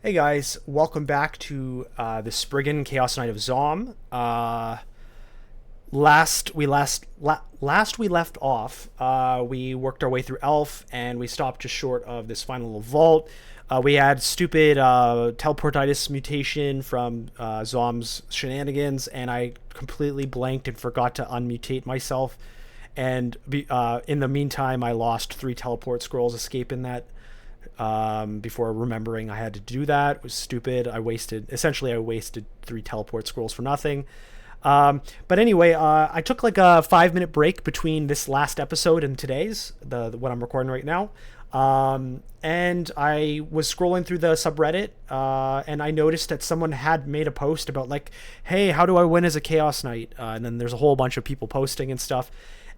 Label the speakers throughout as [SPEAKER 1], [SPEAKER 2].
[SPEAKER 1] Hey guys, welcome back to the Spriggan Chaos Knight of Zom. Last we left off, we worked our way through Elf, and we stopped just short of this final little vault. We had stupid teleportitis mutation from Zom's shenanigans, and I completely blanked and forgot to unmutate myself. And in the meantime, I lost 3 teleport scrolls escaping that before remembering I had to do that. It was stupid. I wasted 3 teleport scrolls for nothing. But anyway, I took like a 5 minute break between this last episode and today's, the what I'm recording right now. And I was scrolling through the subreddit, and I noticed that someone had made a post about like, hey, how do I win as a Chaos Knight? And then there's a whole bunch of people posting and stuff.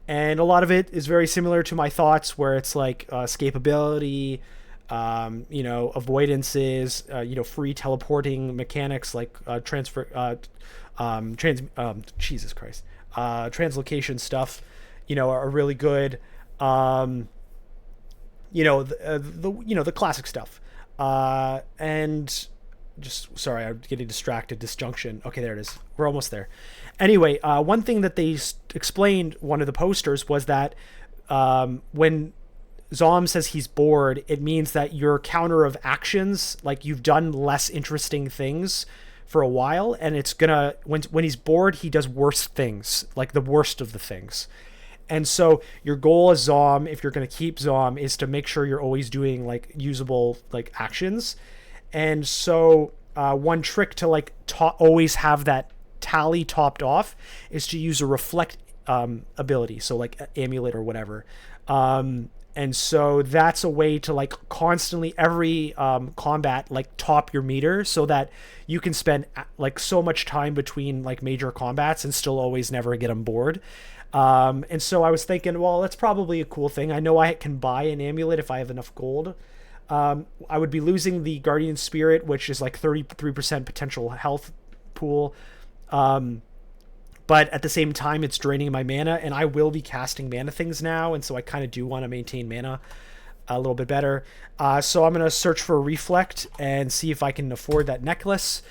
[SPEAKER 1] And a lot of it is very similar to my thoughts, where it's like escapability, avoidances, free teleporting mechanics like Jesus Christ, translocation stuff, are really good. The classic stuff. And just sorry, I'm getting distracted. Disjunction. Okay, there it is. We're almost there. Anyway, one thing that they explained, one of the posters, was that when Zom says he's bored, it means that your counter of actions, like you've done less interesting things for a while, and it's gonna when he's bored, he does worse things, like the worst of the things. And so your goal as Zom, if you're gonna keep Zom, is to make sure you're always doing like usable like actions. And so one trick to like always have that tally topped off is to use a reflect ability, so like amulet or whatever. And so that's a way to like constantly every combat like top your meter, so that you can spend like so much time between like major combats and still always never get on board. And so I was thinking, well, that's probably a cool thing. I know I can buy an amulet if I have enough gold. I would be losing the Guardian Spirit, which is like 33% potential health pool. But at the same time, it's draining my mana, and I will be casting mana things now, and so I kind of do want to maintain mana a little bit better. So I'm going to search for a Reflect and see if I can afford that necklace.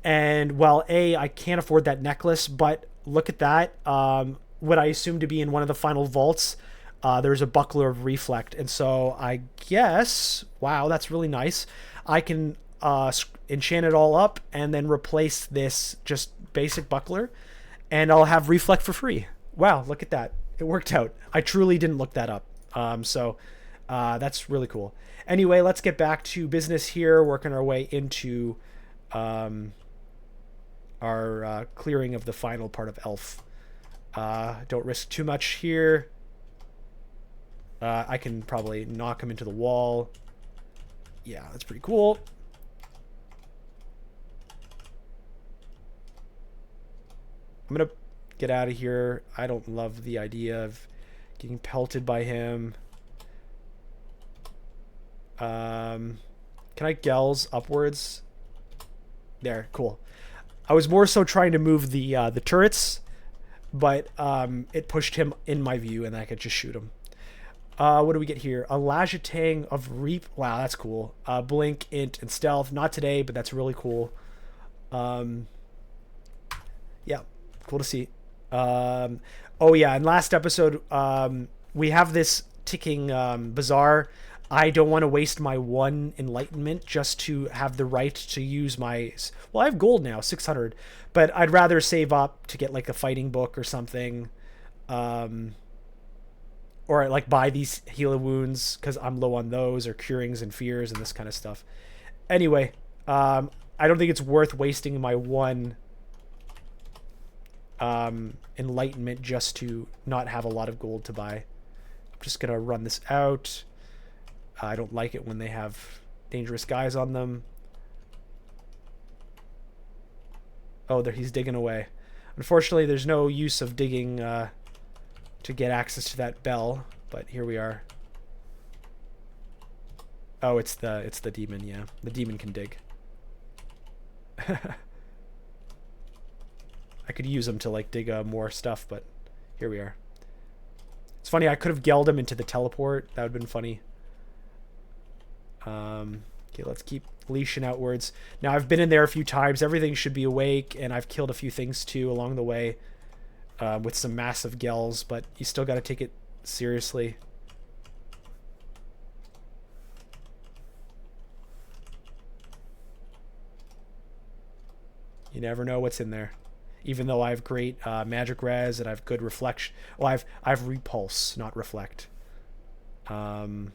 [SPEAKER 1] And, well, I can't afford that necklace, but look at that. What I assume to be in one of the final vaults, there's a Buckler of Reflect. And so I guess, wow, that's really nice. I can enchant it all up and then replace this just basic Buckler, and I'll have Reflect for free. Wow, look at that. It worked out. I truly didn't look that up. So that's really cool. Anyway, let's get back to business here, working our way into our clearing of the final part of Elf. Don't risk too much here. I can probably knock him into the wall. Yeah, that's pretty cool. I'm going to get out of here. I don't love the idea of getting pelted by him. Can I Gels upwards? There, cool. I was more so trying to move the turrets, but it pushed him in my view, and I could just shoot him. What do we get here? A Lajatang of Reap. Wow, that's cool. Blink, Int, and Stealth. Not today, but that's really cool. Yeah, cool to see. Oh yeah, and last episode, we have this ticking bazaar. I don't want to waste my 1 enlightenment just to have the right to use my... Well, I have gold now, 600. But I'd rather save up to get like a fighting book or something. Or like buy these heal wounds because I'm low on those, or curings and fears and this kind of stuff. Anyway, I don't think it's worth wasting my 1 enlightenment just to not have a lot of gold to buy. I'm just gonna run this out. I don't like it when they have dangerous guys on them. Oh, there, he's digging away. Unfortunately, there's no use of digging to get access to that bell, but here we are. Oh, it's the demon. Yeah, the demon can dig. I could use him to like dig more stuff, but here we are. It's funny, I could have gelled him into the teleport. That would have been funny. Okay, let's keep leashing outwards. Now, I've been in there a few times. Everything should be awake, and I've killed a few things, too, along the way with some massive gells, but you still got to take it seriously. You never know what's in there. Even though I have great magic res and I have good reflection. Well, I've repulse, not reflect. But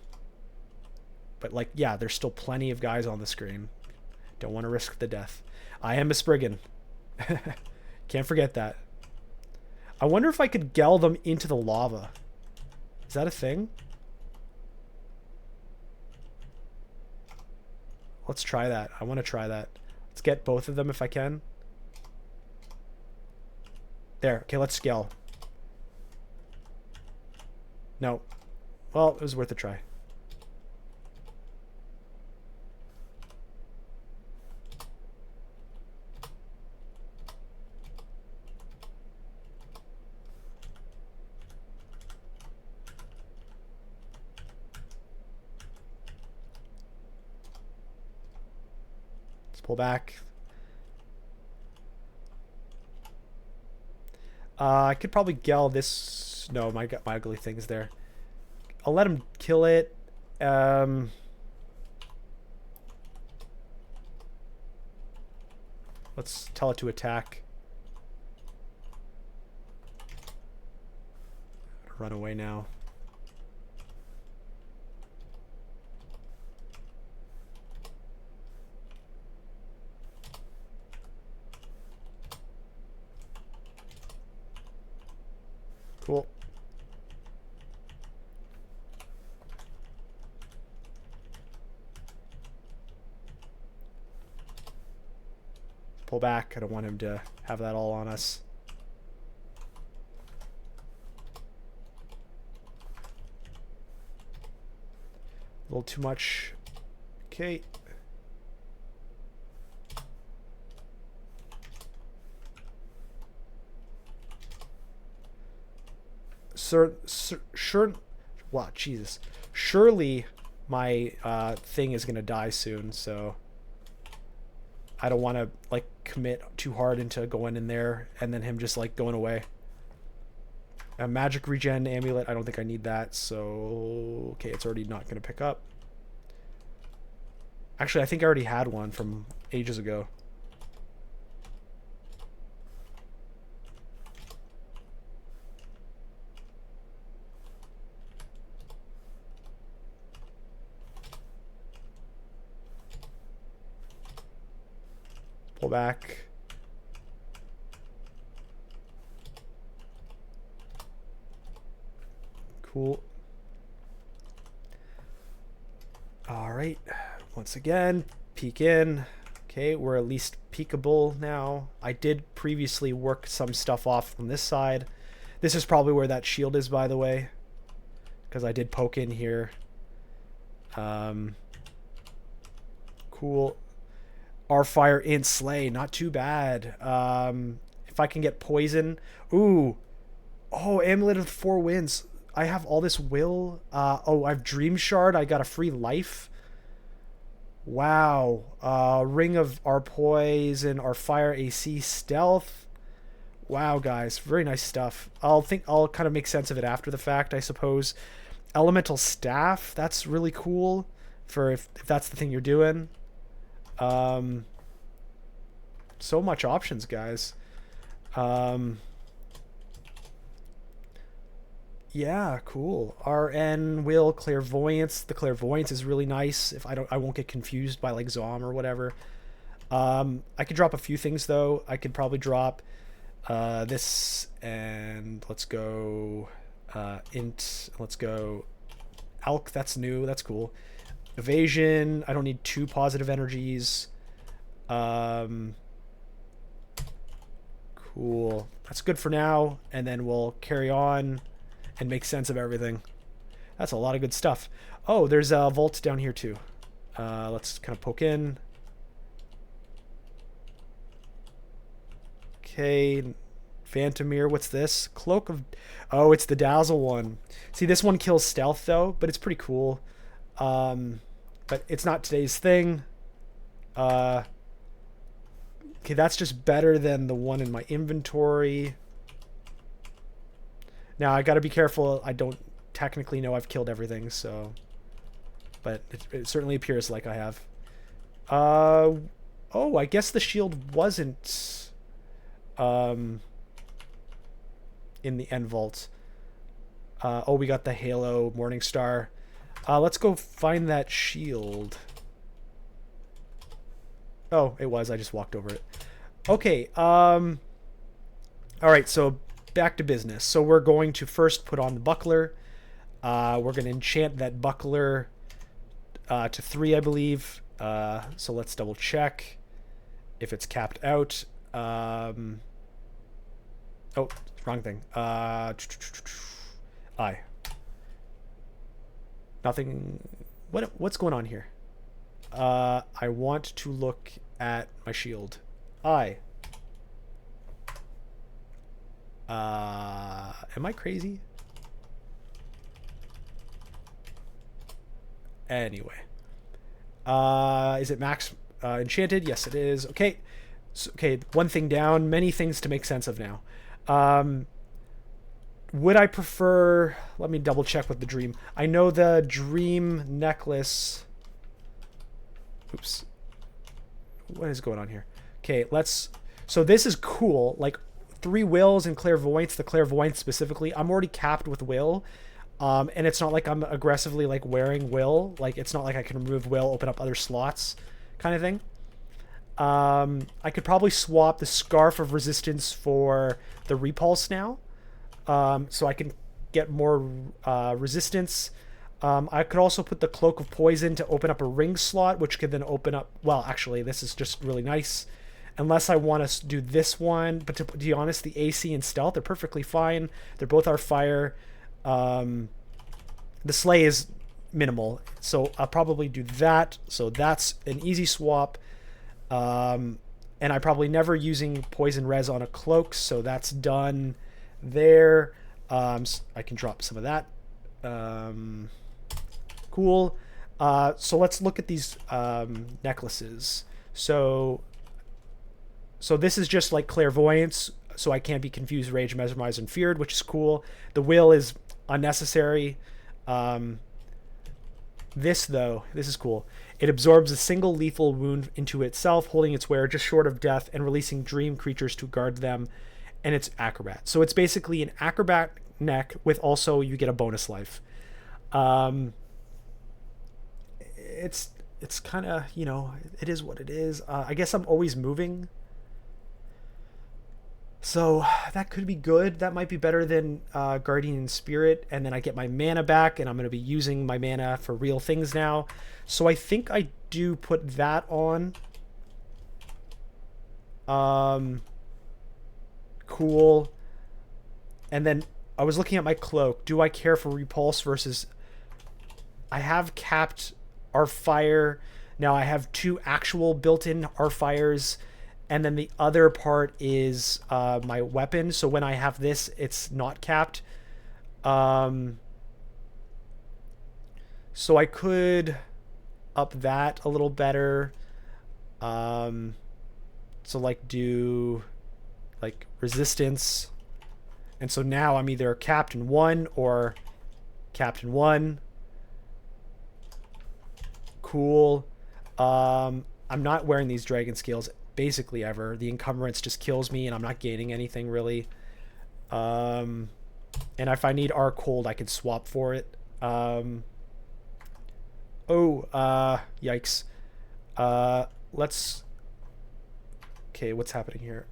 [SPEAKER 1] like, yeah, there's still plenty of guys on the screen. Don't want to risk the death. I am a Spriggan. Can't forget that. I wonder if I could gel them into the lava. Is that a thing? Let's try that. I want to try that. Let's get both of them if I can. There. Okay, let's scale. No. Well, it was worth a try. Let's pull back. I could probably gel this. No, my ugly thing's there. I'll let him kill it. Let's tell it to attack. Run away now. Cool. Pull back. I don't want him to have that all on us. A little too much. Okay. Sure. Wow, Jesus. Surely my thing is gonna die soon, so I don't want to like commit too hard into going in there and then him just like going away. A magic regen amulet. I don't think I need that. So okay, it's already not gonna pick up. Actually, I think I already had one from ages ago. Pull back. Cool. All right. Once again, peek in. Okay, we're at least peekable now. I did previously work some stuff off from this side. This is probably where that shield is, by the way, because I did poke in here. Cool. Our fire in slay, not too bad. If I can get poison. Ooh. Oh, amulet of 4 winds. I have all this will. Oh, I have dream shard. I got a free life. Wow. Ring of our poison, our fire AC stealth. Wow, guys, very nice stuff. I'll kind of make sense of it after the fact, I suppose. Elemental staff. That's really cool for if that's the thing you're doing. So much options, guys. Yeah, cool. RN will clairvoyance. The clairvoyance is really nice. If I won't get confused by like Zom or whatever. I could drop a few things though. I could probably drop this, and let's go int. Let's go Alk. That's new. That's cool. Evasion. I don't need 2 positive energies. Cool. That's good for now, and then we'll carry on and make sense of everything. That's a lot of good stuff. Oh, there's a vault down here too. Let's kind of poke in. Okay, Phantomir. What's this? Cloak of... Oh, it's the Dazzle one. See, this one kills stealth though, but it's pretty cool. but it's not today's thing. Okay, that's just better than the one in my inventory. Now, I gotta be careful. I don't technically know I've killed everything, so... But it certainly appears like I have. Oh, I guess the shield wasn't... in the end vault. Oh, we got the Halo Morningstar. Let's go find that shield. Oh, it was. I just walked over it. Okay. All right, so back to business. So we're going to first put on the buckler. We're going to enchant that buckler to 3, I believe. So let's double check if it's capped out. Oh, wrong thing. I. Nothing. What's going on here? I want to look at my shield. Am I crazy? Anyway. Is it max enchanted? Yes, it is. Okay. So, okay, one thing down. Many things to make sense of now. Would I prefer... Let me double check with the dream. I know the dream necklace... Oops. What is going on here? Okay, let's... So this is cool. Like, 3 wills and clairvoyance. The clairvoyance specifically. I'm already capped with will. And it's not like I'm aggressively, like, wearing will. Like, it's not like I can remove will, open up other slots kind of thing. I could probably swap the Scarf of Resistance for the Repulse now. So I can get more resistance. I could also put the Cloak of Poison to open up a ring slot, which could then open up... Well, actually, this is just really nice. Unless I want to do this one. But to be honest, the AC and Stealth are perfectly fine. They're both our fire. The Slay is minimal. So I'll probably do that. So that's an easy swap. And I'm probably never using Poison Res on a Cloak. So that's done there. I can drop some of that. Cool. So let's look at these necklaces. So this is just like clairvoyance, so I can't be confused, rage, mesmerized, and feared, which is cool. The will is unnecessary. This is cool. It absorbs a single lethal wound into itself, holding its wearer just short of death and releasing dream creatures to guard them. And it's acrobat. So it's basically an acrobat neck with also you get a bonus life. It's kind of, you know, it is what it is. I guess I'm always moving. So that could be good. That might be better than Guardian Spirit. And then I get my mana back, and I'm going to be using my mana for real things now. So I think I do put that on. Cool. And then I was looking at my cloak. Do I care for Repulse versus... I have capped our fire. Now I have 2 actual built-in our fires. And then the other part is my weapon. So when I have this, it's not capped. So I could up that a little better. So like do like resistance. And so now I'm either capped in 1 or capped in 1. Cool. I'm not wearing these dragon scales basically ever. The encumbrance just kills me and I'm not gaining anything really. And if I need our cold, I could swap for it. Yikes. Let's... Okay, what's happening here?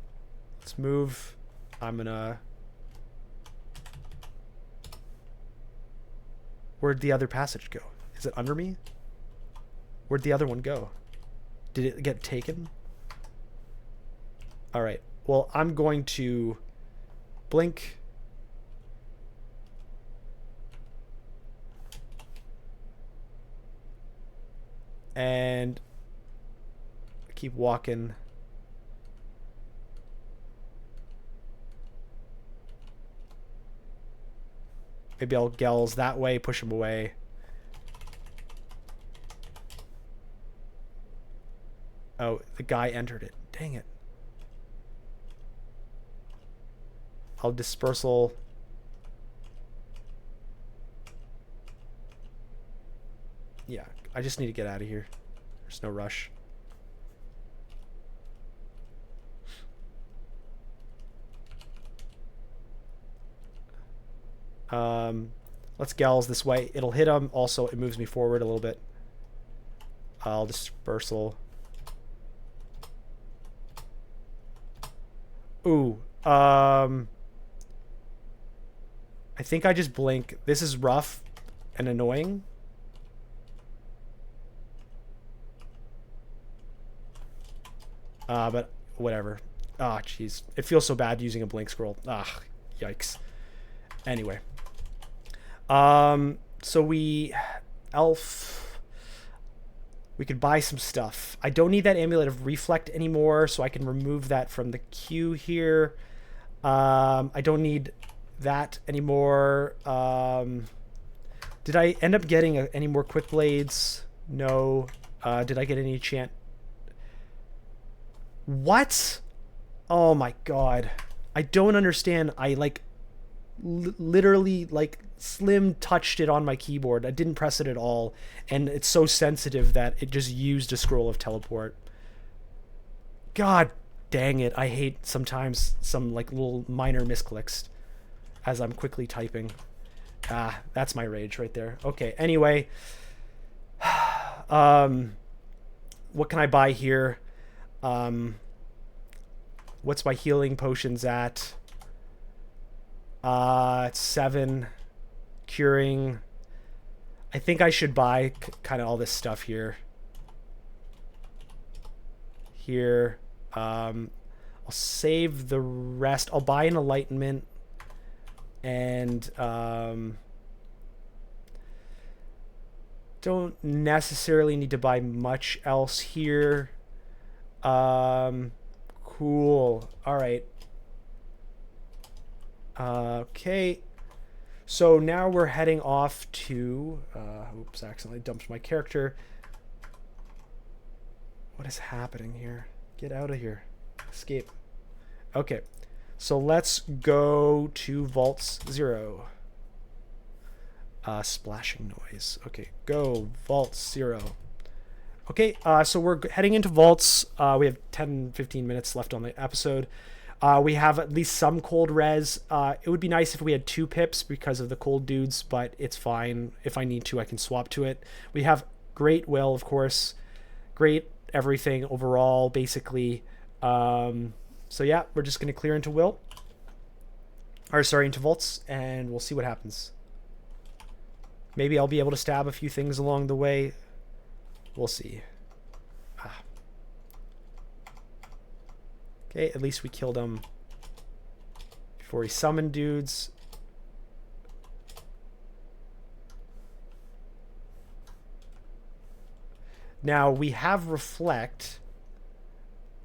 [SPEAKER 1] Let's move. I'm gonna... Where'd the other passage go? Is it under me? Where'd the other one go? Did it get taken? All right. Well, I'm going to blink. And keep walking. Maybe I'll Gels that way, push him away. Oh, the guy entered it. Dang it. I'll dispersal. Yeah, I just need to get out of here. There's no rush. Let's gals this way. It'll hit him. Also, it moves me forward a little bit. I'll dispersal. Ooh. I think I just blink. This is rough and annoying. But whatever. Ah, jeez. It feels so bad using a blink scroll. Ah, yikes. Anyway. So we could buy some stuff. I don't need that Amulet of Reflect anymore, so I can remove that from the queue here. I don't need that anymore. Did I end up getting any more Quick Blades? No. Did I get any enchant? What? Oh my god. I don't understand. I like literally like slim touched it on my keyboard. I didn't press it at all, and it's so sensitive that it just used a scroll of teleport. God dang it. I hate sometimes some like little minor misclicks as I'm quickly typing. Ah, that's my rage right there. Okay, anyway. What can I buy here? What's my healing potions at? It's 7. Curing. I think I should buy kind of all this stuff here. Here. I'll save the rest. I'll buy an enlightenment. And don't necessarily need to buy much else here. Cool. All right. Okay. So now we're heading off to... oops, I accidentally dumped my character. What is happening here? Get out of here. Escape. Okay. So let's go to Vaults 0. Splashing noise. Okay, go Vaults 0. Okay, so we're heading into Vaults. We have 10-15 minutes left on the episode. We have at least some cold res. It would be nice if we had 2 pips because of the cold dudes, but it's fine. If I need to, I can swap to it. We have great will, of course. Great everything overall, basically. So yeah, we're just going to clear into will. Or sorry, into Vaults, and we'll see what happens. Maybe I'll be able to stab a few things along the way. We'll see. Okay, at least we killed him before he summoned dudes. Now, we have Reflect.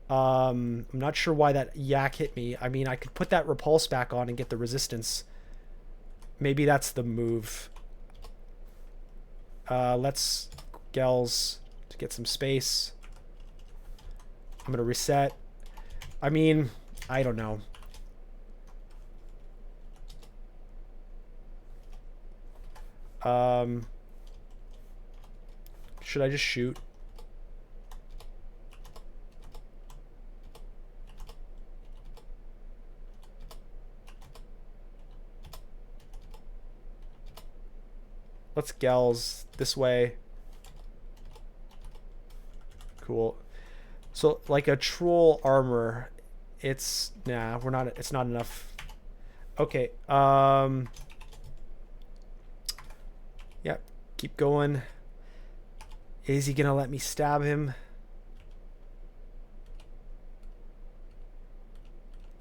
[SPEAKER 1] I'm not sure why that yak hit me. I mean, I could put that Repulse back on and get the resistance. Maybe that's the move. Let's Gels to get some space. I'm going to reset. I mean, I don't know. Should I just shoot? Let's Gels this way. Cool. So like a troll armor, it's we're not, it's not enough. Okay. Yeah, keep going. Is he gonna let me stab him?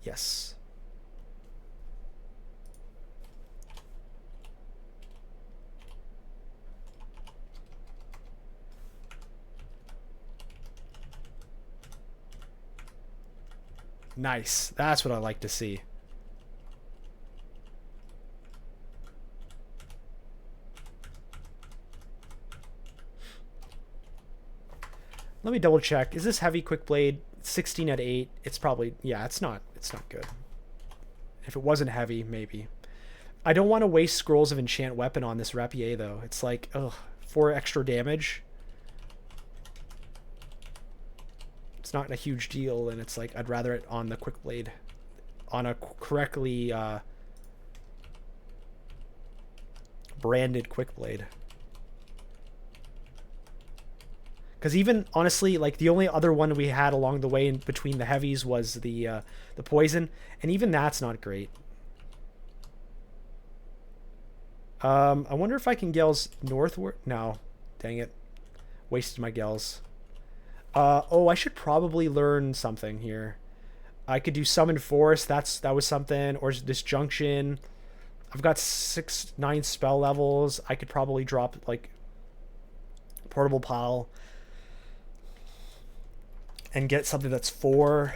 [SPEAKER 1] Yes. Nice. That's what I like to see. Let me double check. Is this heavy quick blade? 16 at 8. It's probably, yeah, it's not good. If it wasn't heavy, maybe. I don't want to waste scrolls of enchant weapon on this rapier though. It's like, ugh, 4 extra damage. It's not a huge deal, and it's like I'd rather it on the quick blade, on a correctly branded quick blade. Because even honestly, like the only other one we had along the way in between the heavies was the poison, and even that's not great. I wonder if I can Gels northward. No, dang it, wasted my Gels. Oh, I should probably learn something here. I could do Summon Forest. That was something. Or Disjunction. I've got 9 spell levels. I could probably drop like Portable Pile and get something that's 4.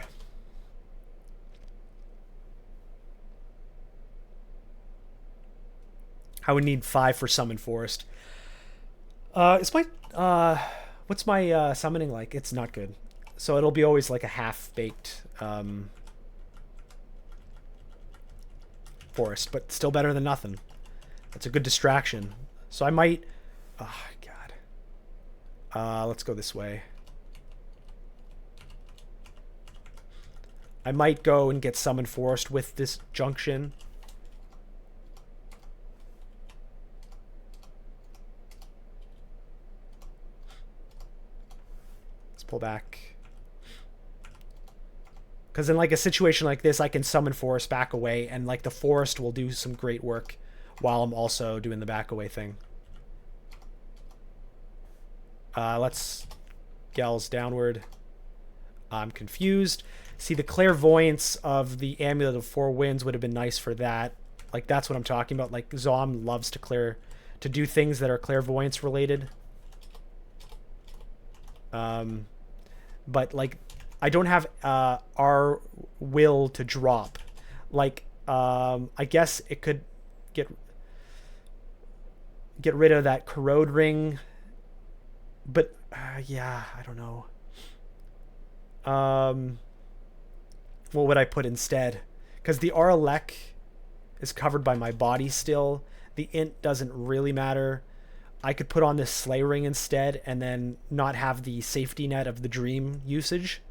[SPEAKER 1] I would need 5 for Summon Forest. Is my what's my summoning like? It's not good. So it'll be always like a half-baked forest, but still better than nothing. That's a good distraction. So I might... Oh, God. Let's go this way. I might go and get Summon Forest with this Junction. Pull back, because in like a situation like this I can Summon Forest, back away, and like the forest will do some great work while I'm also doing the back away thing. Let's Gels downward. I'm confused. See, the clairvoyance of the Amulet of 4 Winds would have been nice for that. Like that's what I'm talking about. Like Zom loves to do things that are clairvoyance related. But like I don't have our will to drop. Like I guess it could get rid of that corrode ring, but yeah, I don't know. What would I put instead? Because the Aralek is covered by my body still. The int doesn't really matter. I could put on this Slay Ring instead and then not have the safety net of the dream usage.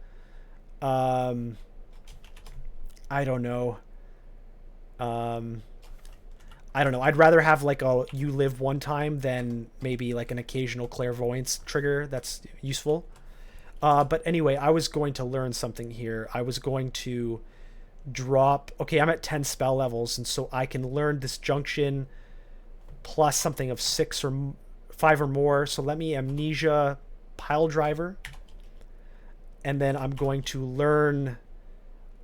[SPEAKER 1] I don't know. I don't know. I'd rather have like a you live one time than maybe like an occasional clairvoyance trigger that's useful. But anyway, I was going to learn something here. I was going to drop... Okay, I'm at 10 spell levels, and so I can learn Disjunction plus something of 6 or 5 or more. So let me Amnesia Pile Driver. And then I'm going to learn...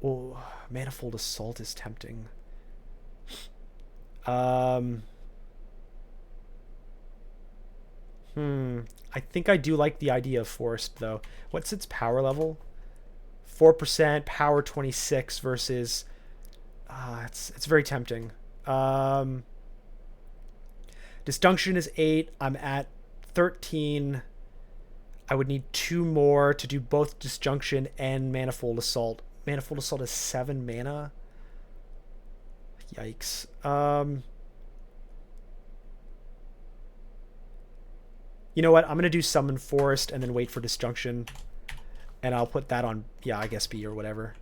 [SPEAKER 1] Oh, Manifold Assault is tempting. I think I do like the idea of Forest, though. What's its power level? 4%, power 26 versus... it's very tempting. Disjunction is 8. I'm at 13. I would need 2 more to do both Disjunction and Manifold Assault. Manifold Assault is 7 mana. Yikes. You know what? I'm going to do Summon Forest and then wait for Disjunction. And I'll put that on, yeah, I guess B or whatever.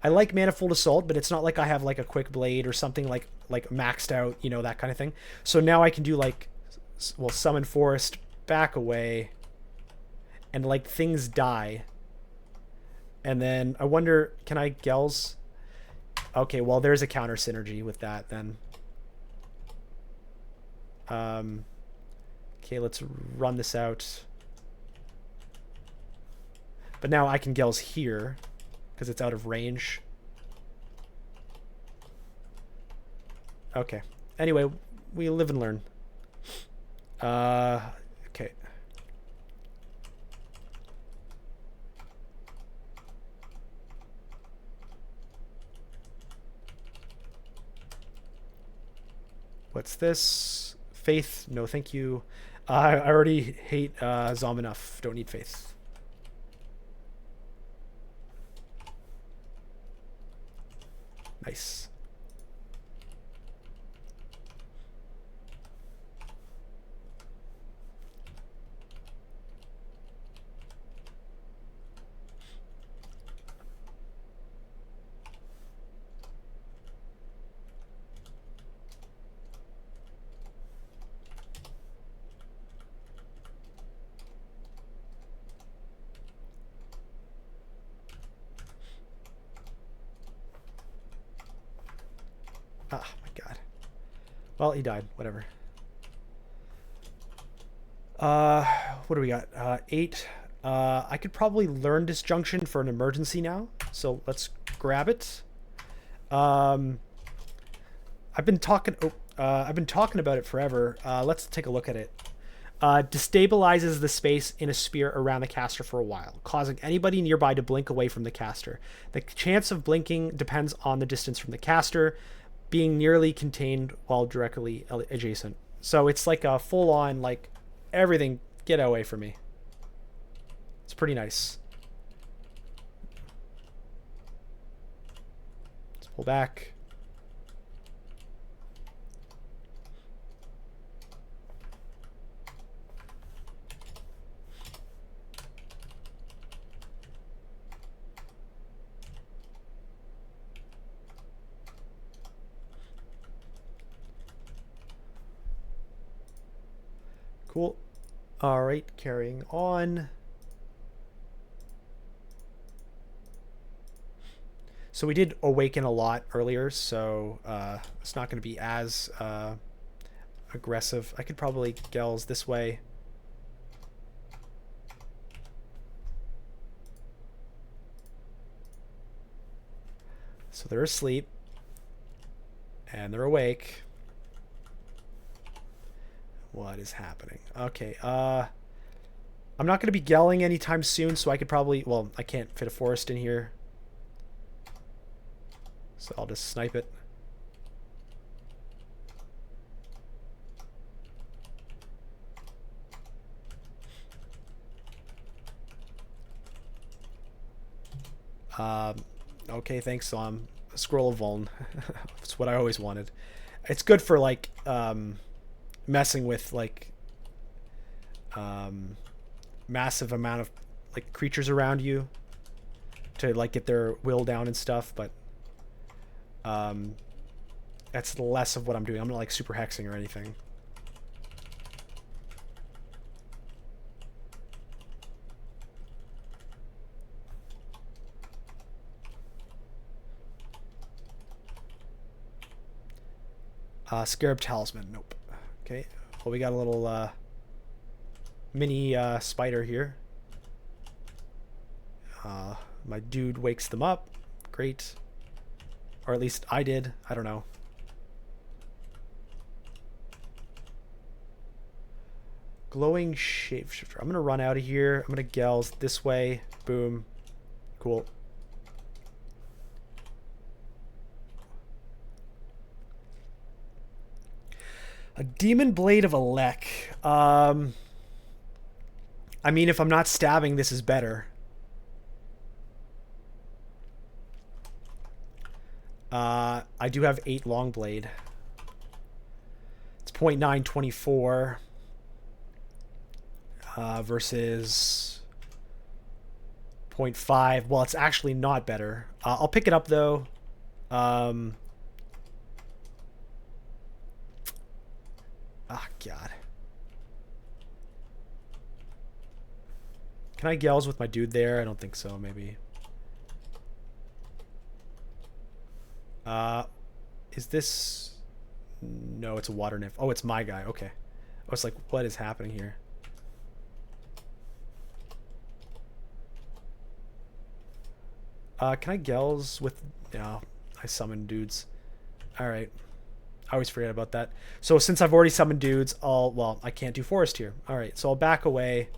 [SPEAKER 1] I like Manifold Assault, but it's not like I have like a Quick Blade or something like maxed out, you know, that kind of thing. So now I can do like, well, Summon Forest, back away, and like things die. And then I wonder, can I Gels? Okay, well, there's a counter synergy with that then. Okay, let's run this out. But now I can Gels here because it's out of range. Okay. Anyway, we live and learn. Okay. What's this? Faith? No, thank you. I already hate Zom enough. Don't need faith. Nice. Ah, my God. Well, he died. Whatever. What do we got? 8. I could probably learn Disjunction for an emergency now. So let's grab it. I've been talking. I've been talking about it forever. Let's take a look at it. Destabilizes the space in a sphere around the caster for a while, causing anybody nearby to blink away from the caster. The chance of blinking depends on the distance from the caster, being nearly contained while directly adjacent. So it's like a full-on, like, everything, get away from me. It's pretty nice. Let's pull back. Cool. All right, carrying on. So we did awaken a lot earlier, so it's not going to be as aggressive. I could probably Gels this way. So they're asleep. And they're awake. What is happening? Okay, I'm not going to be gelling anytime soon, so I could probably... Well, I can't fit a forest in here. So I'll just snipe it. Okay, thanks, Som. A Scroll of Vuln. That's what I always wanted. It's good for, like, messing with, like, massive amount of, like, creatures around you to, like, get their will down and stuff, but that's less of what I'm doing. I'm not, like, super hexing or anything. Scarab Talisman. Nope. Okay. Well, we got a little mini spider here. My dude wakes them up. Great. Or at least I did. I don't know. Glowing shapeshifter. I'm going to run out of here. I'm going to Gels this way. Boom. Cool. A Demon Blade of Alek. I mean, if I'm not stabbing, this is better. I do have 8 long blade. It's 0.924 versus 0.5. Well, it's actually not better. I'll pick it up though. Ah, God. Can I Gels with my dude there? I don't think so, maybe. Is this... No, it's a water nymph. Oh, it's my guy. Okay. I was like, what is happening here? Can I Gels with... No, I summoned dudes. Alright. I always forget about that. So since I've already summoned dudes, well, I can't do forest here. Alright, so I'll back away.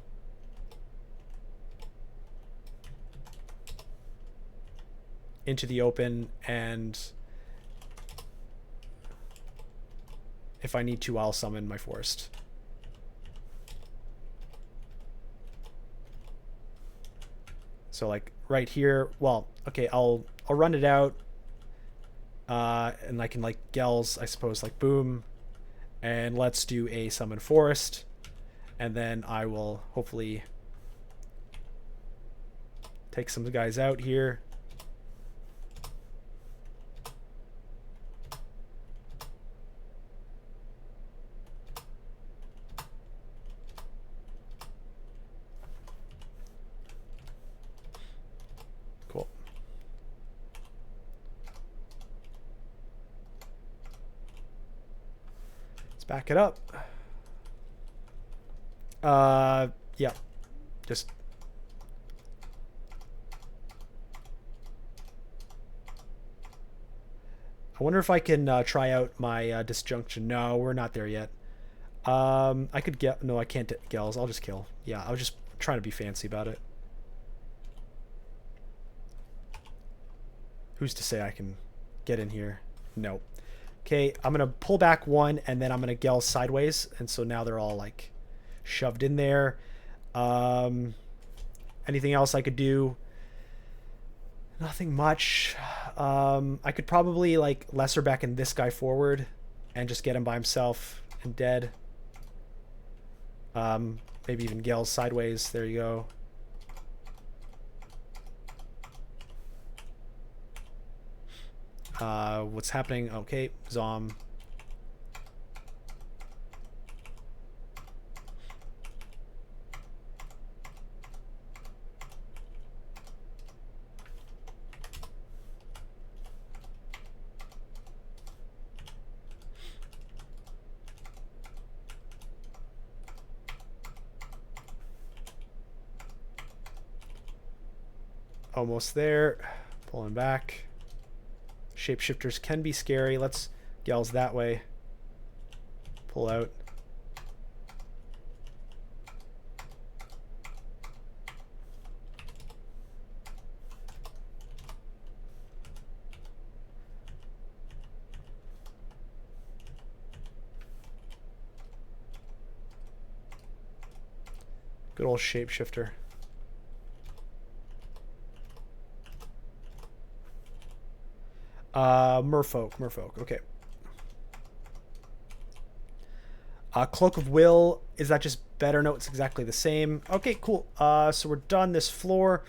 [SPEAKER 1] Into the open, and if I need to, I'll summon my forest. So like right here, well, okay, I'll run it out, and I can like Gels, I suppose, like boom, and let's do a summon forest, and then I will hopefully take some guys out here. Cool. Let's back it up. Yeah, just I wonder if I can try out my disjunction. No, we're not there yet. I could get... No, I can't Gels. I'll just kill. Yeah, I was just trying to be fancy about it. Who's to say I can get in here? No. Okay, I'm going to pull back one, and then I'm going to Gel sideways. And so now they're all, like, shoved in there. Anything else I could do? Nothing much. I could probably like lesser back in this guy forward and just get him by himself and dead. Maybe even Gels sideways. There you go. What's happening? Okay, Zom. Almost there. Pulling back. Shapeshifters can be scary. Let's Gels that way. Pull out. Good old shapeshifter. Merfolk, okay. Cloak of Will, is that just better? No, it's exactly the same. Okay, cool. So we're done this floor.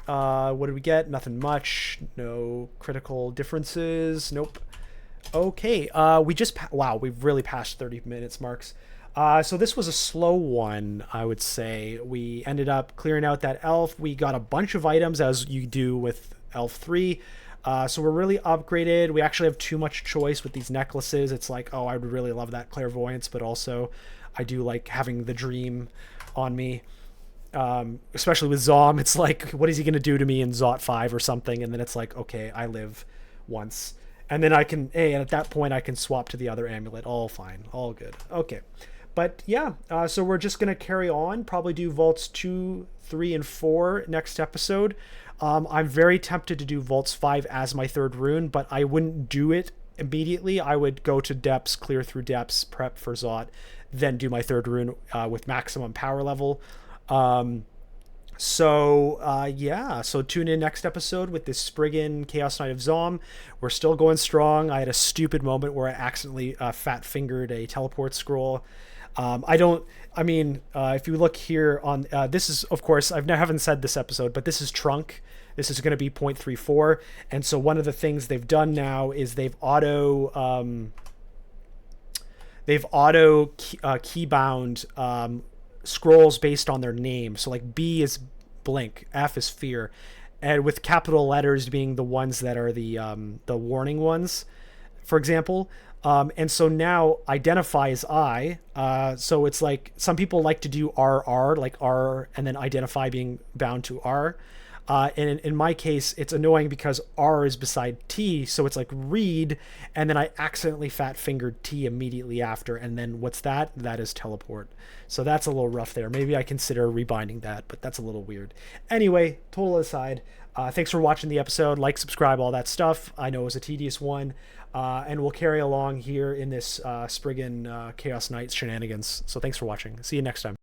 [SPEAKER 1] What did we get? Nothing much. No critical differences. Nope. Okay, we just... Wow, we've really passed 30 minutes marks. So this was a slow one, I would say. We ended up clearing out that elf. We got a bunch of items, as you do with Elf 3. So we're really upgraded. We actually have too much choice with these necklaces. It's like, oh, I would really love that clairvoyance, but also I do like having the dream on me. Especially with Zom, it's like, what is he going to do to me in Zot 5 or something? And then it's like, okay, I live once. And then I can, and at that point, I can swap to the other amulet. All fine. All good. Okay. But yeah, so we're just going to carry on, probably do Vaults 2, 3, and 4 next episode. I'm very tempted to do Vaults 5 as my third rune, but I wouldn't do it immediately. I would go to Depths, clear through Depths, prep for Zot, then do my third rune with maximum power level. Yeah, so tune in next episode with this Spriggan Chaos Knight of Zom. We're still going strong. I had a stupid moment where I accidentally fat-fingered a teleport scroll. If you look here on, this is, of course, haven't said this episode, but this is Trunk. This is going to be 0.34. And so one of the things they've done now is they've auto keybound scrolls based on their name. So like B is blink, F is fear, and with capital letters being the ones that are the warning ones, for example. And so now identify is I. So it's like some people like to do RR, like R, and then identify being bound to R. And in my case, it's annoying because R is beside T. So it's like read, and then I accidentally fat fingered T immediately after. And then what's that? That is teleport. So that's a little rough there. Maybe I consider rebinding that, but that's a little weird. Anyway, total aside, thanks for watching the episode. Like, subscribe, all that stuff. I know it was a tedious one. And we'll carry along here in this Spriggan Chaos Knights shenanigans. So thanks for watching. See you next time.